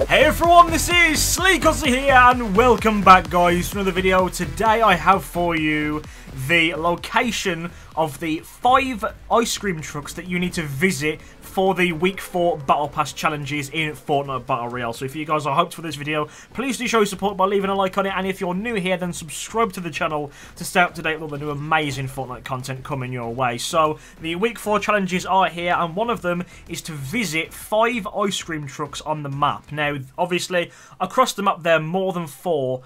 Hey everyone, this is Sleakozzy here, and welcome back guys to another video. Today I have for you the location of the 5 ice cream trucks that you need to visit for the Week 4 Battle Pass challenges in Fortnite Battle Royale. So if you guys are hyped for this video, please do show your support by leaving a like on it, and if you're new here, then subscribe to the channel to stay up to date with all the new amazing Fortnite content coming your way. So the Week 4 challenges are here, and one of them is to visit 5 ice cream trucks on the map. Now, obviously, across the map there are more than 5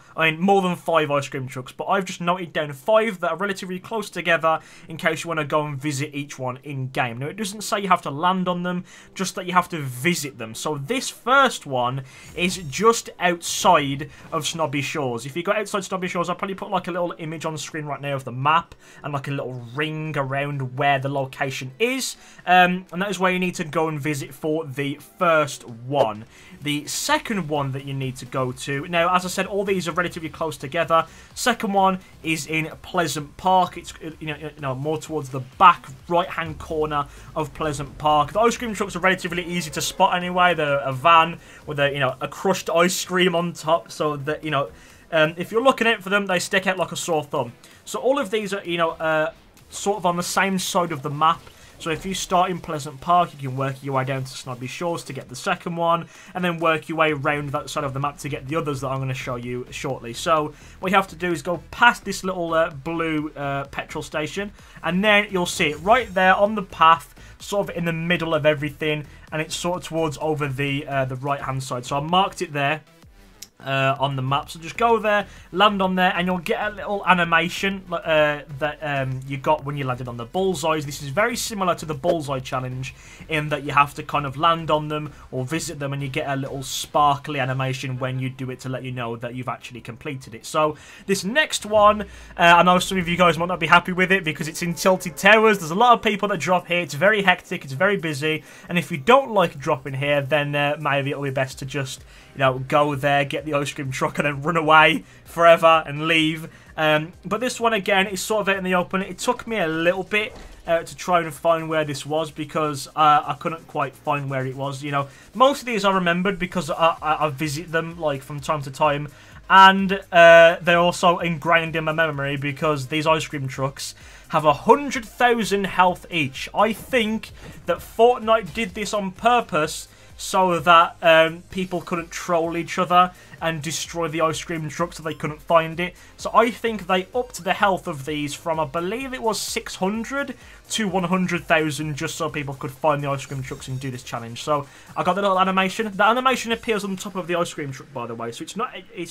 ice cream trucks, but I've just noted down 5 that are relatively close together in case you want to go and visit each one in-game. Now, it doesn't say you have to land on them, just that you have to visit them. So this first one is just outside of Snobby Shores. If you go outside Snobby Shores, I'll probably put like a little image on the screen right now of the map and like a little ring around where the location is. And that is where you need to go and visit for the first one. The second one that you need to go to, now as I said, all these are relatively close together. Second one is in Pleasant Park. It's you know more towards the back right hand corner of Pleasant Park. The ice cream trucks are relatively easy to spot anyway. They're a van with a crushed ice cream on top, so that if you're looking out for them, they stick out like a sore thumb. So all of these are sort of on the same side of the map. So if you start in Pleasant Park, you can work your way down to Snobby Shores to get the second one, and then work your way around that side of the map to get the others that I'm going to show you shortly. So what you have to do is go past this little blue petrol station, and then you'll see it right there on the path, sort of in the middle of everything, and it's sort of towards over the right-hand side. So I marked it there on the map, so just go there, land on there, and you'll get a little animation that you got when you landed on the bullseyes. This is very similar to the bullseye challenge in that you have to kind of land on them or visit them, and you get a little sparkly animation when you do it to let you know that you've actually completed it. So this next one, I know some of you guys might not be happy with it because it's in Tilted Towers. There's a lot of people that drop here. It's very hectic, it's very busy, and if you don't like dropping here, then maybe it'll be best to just go there, get the ice cream truck, and then run away forever and leave. But this one, again, is sort of out in the open. It took me a little bit to try and find where this was because I couldn't quite find where it was. Most of these I remembered because I visit them like from time to time, and they're also ingrained in my memory because these ice cream trucks have 100,000 health each. I think that Fortnite did this on purpose so that people couldn't troll each other and destroy the ice cream truck so they couldn't find it. So I think they upped the health of these from, I believe it was 600 to 100,000 just so people could find the ice cream trucks and do this challenge. So I got the little animation. The animation appears on top of the ice cream truck, by the way, so it's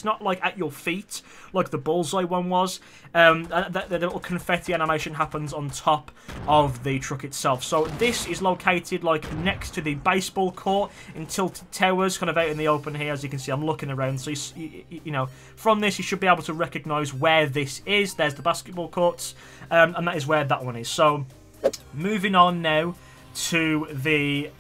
not like at your feet like the bullseye one was. The little confetti animation happens on top of the truck itself. So this is located like next to the baseball court in Tilted Towers, kind of out in the open here. As you can see, I'm looking around, so from this you should be able to recognise where this is. There's the basketball courts, and that is where that one is. So moving on now to the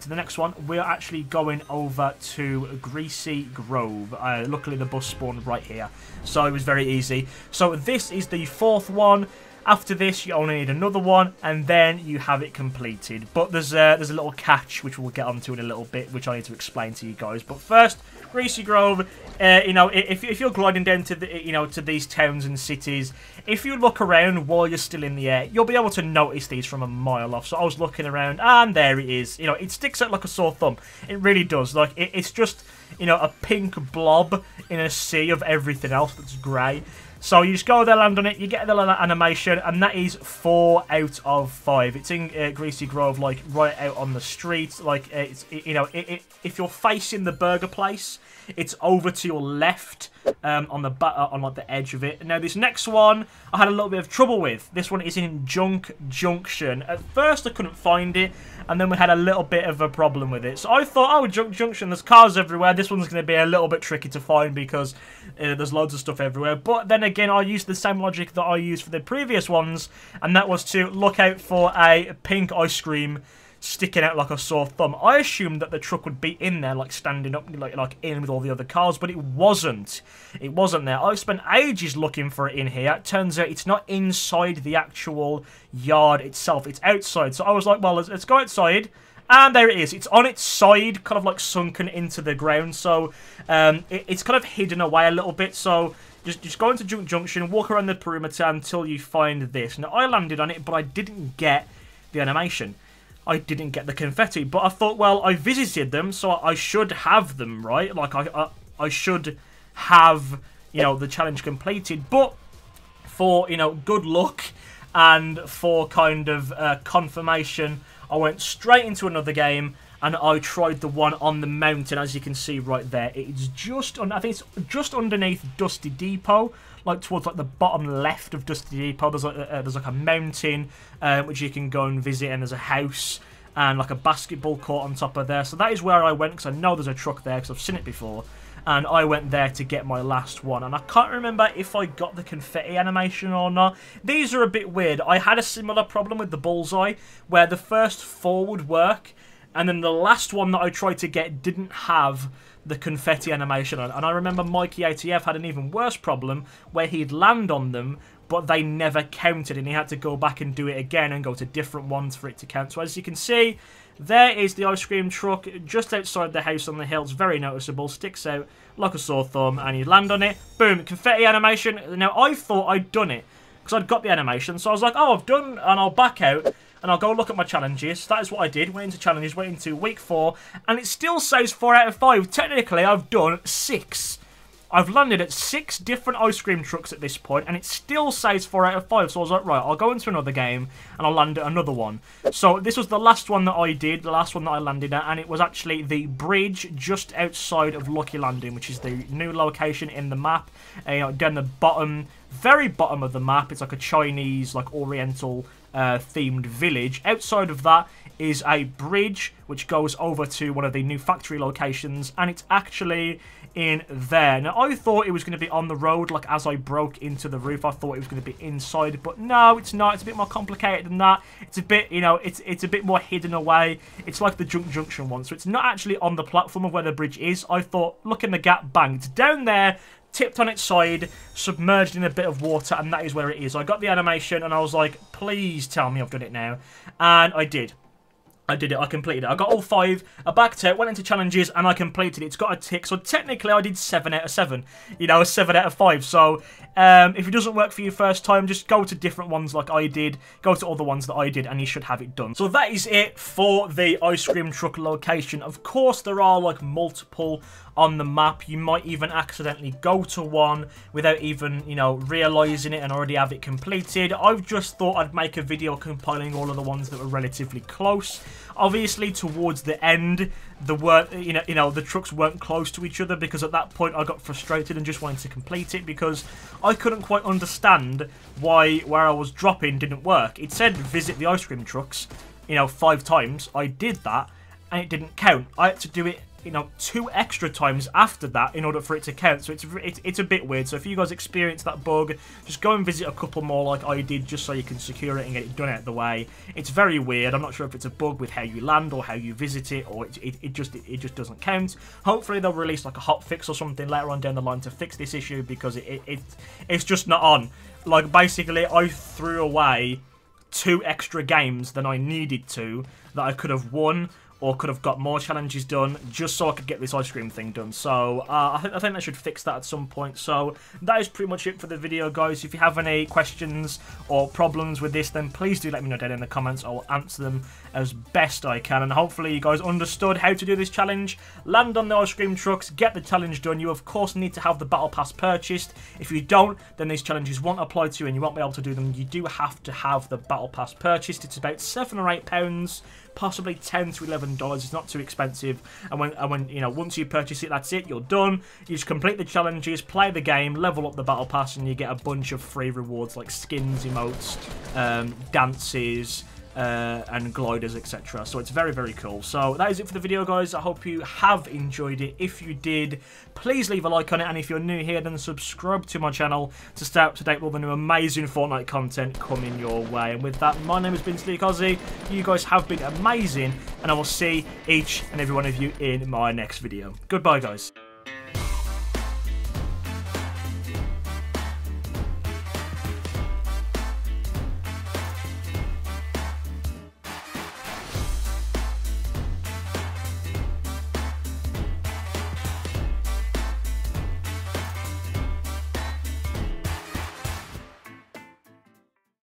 next one, we're actually going over to Greasy Grove. Luckily the bus spawned right here, so it was very easy. So this is the 4th one. After this, you only need another one, and then you have it completed. But there's a little catch, which we'll get onto in a little bit, which I need to explain to you guys. But first, Greasy Grove. If you're gliding down to to these towns and cities, if you look around while you're still in the air, you'll be able to notice these from a mile off. So I was looking around, and there it is. It sticks out like a sore thumb. It really does. Like it's just a pink blob in a sea of everything else that's grey. So you just go there, land on it, you get the little animation, and that is 4 out of 5. It's in Greasy Grove, like right out on the street. Like if you're facing the burger place, it's over to your left, on like the edge of it. Now this next one, I had a little bit of trouble with. This one is in Junk Junction. At first, I couldn't find it, and then we had a little bit of a problem with it. So I thought, oh, Junk Junction, there's cars everywhere. This one's going to be a little bit tricky to find because there's loads of stuff everywhere. But then again, I used the same logic that I used for the previous ones, and that was to look out for a pink ice cream sticking out like a sore thumb. I assumed that the truck would be in there, like standing up, like in with all the other cars, but it wasn't. It wasn't there. I spent ages looking for it in here. It turns out it's not inside the actual yard itself. It's outside. So I was like, well, let's go outside And there it is. It's on its side, kind of like sunken into the ground. So it's kind of hidden away a little bit. So just go into Junk Junction, walk around the perimeter until you find this. Now, I landed on it, but I didn't get the animation. I didn't get the confetti. But I thought, well, I visited them, so I should have them, right? Like, I should have, you know, the challenge completed. But for, you know, good luck and for kind of confirmation, I went straight into another game and I tried the one on the mountain, as you can see right there. It's just I think it's just underneath Dusty Depot, like towards like the bottom left of Dusty Depot. There's like a mountain which you can go and visit, and there's a house and like a basketball court on top of there. So that is where I went, because I know there's a truck there because I've seen it before. And I went there to get my last one. And I can't remember if I got the confetti animation or not. These are a bit weird. I had a similar problem with the bullseye, where the first 4 would work, and then the last one that I tried to get didn't have the confetti animation on. And I remember Mikey ATF had an even worse problem, where he'd land on them, but they never counted, and he had to go back and do it again and go to different ones for it to count. So as you can see, there is the ice cream truck just outside the house on the hill. It's very noticeable, sticks out like a sore thumb, and you land on it, boom, confetti animation. Now, I thought I'd done it, because I'd got the animation, so I was like, oh, I've done, and I'll back out, and I'll go look at my challenges. That is what I did, went into challenges, went into week 4, and it still says 4 out of 5. Technically, I've done 6. I've landed at 6 different ice cream trucks at this point, and it still says 4 out of 5. So I was like, right, I'll go into another game, and I'll land at another one. So this was the last one that I did, the last one that I landed at, and it was actually the bridge just outside of Lucky Landing, which is the new location in the map. You know, down the bottom, very bottom of the map, it's like a Chinese, like Oriental themed village. Outside of that is a bridge which goes over to one of the new factory locations, and it's actually in there. Now, I thought it was going to be on the road, like as I broke into the roof. I thought it was going to be inside, but no, it's not. It's a bit more complicated than that. It's a bit, you know, it's a bit more hidden away. It's like the Junk Junction one, so it's not actually on the platform of where the bridge is. I thought, look in the gap, bang, it's down there, tipped on its side, submerged in a bit of water, and that is where it is. I got the animation, and I was like, please tell me I've done it now. And I did. I did it. I completed it. I got all 5. I backed out, went into challenges, and I completed it. It's got a tick. So technically, I did 7 out of 7. You know, 7 out of 5. So if it doesn't work for you first time, just go to different ones like I did. Go to all the ones that I did, and you should have it done. So that is it for the ice cream truck location. Of course, there are like multiple on the map. You might even accidentally go to one without even, you know, realizing it and already have it completed. I've just thought I'd make a video compiling all of the ones that were relatively close. Obviously, towards the end, the trucks weren't close to each other, because at that point I got frustrated and just wanted to complete it, because I couldn't quite understand why where I was dropping didn't work. It said visit the ice cream trucks, you know, 5 times. I did that and it didn't count. I had to do it, you know, 2 extra times after that in order for it to count. So it's a bit weird. So if you guys experience that bug, just go and visit a couple more like I did, just so you can secure it and get it done out of the way. It's very weird. I'm not sure if it's a bug with how you land or how you visit it, or it just doesn't count. Hopefully they'll release like a hot fix or something later on down the line to fix this issue, because it's just not on. Like, basically, I threw away 2 extra games than I needed to, that I could have won or could have got more challenges done, just so I could get this ice cream thing done. So I think they should fix that at some point. So that is pretty much it for the video, guys. If you have any questions or problems with this, then please do let me know down in the comments. I will answer them as best I can, and hopefully you guys understood how to do this challenge. Land on the ice cream trucks, get the challenge done. You of course need to have the battle pass purchased. If you don't, then these challenges won't apply to you and you won't be able to do them. You do have to have the battle pass purchased. It's about £7 or £8, possibly $10 to $11. It's not too expensive, and when you know, once you purchase it, that's it, you're done. You just complete the challenges, play the game, level up the battle pass, and you get a bunch of free rewards like skins, emotes, dances, and gliders, etc. So it's very, very cool. So that is it for the video, guys. I hope you have enjoyed it. If you did, please leave a like on it, and if you're new here, then subscribe to my channel to stay up to date with all the new amazing Fortnite content coming your way. And with that, my name has been Sleakozzy. You guys have been amazing, and I will see each and every one of you in my next video. Goodbye, guys.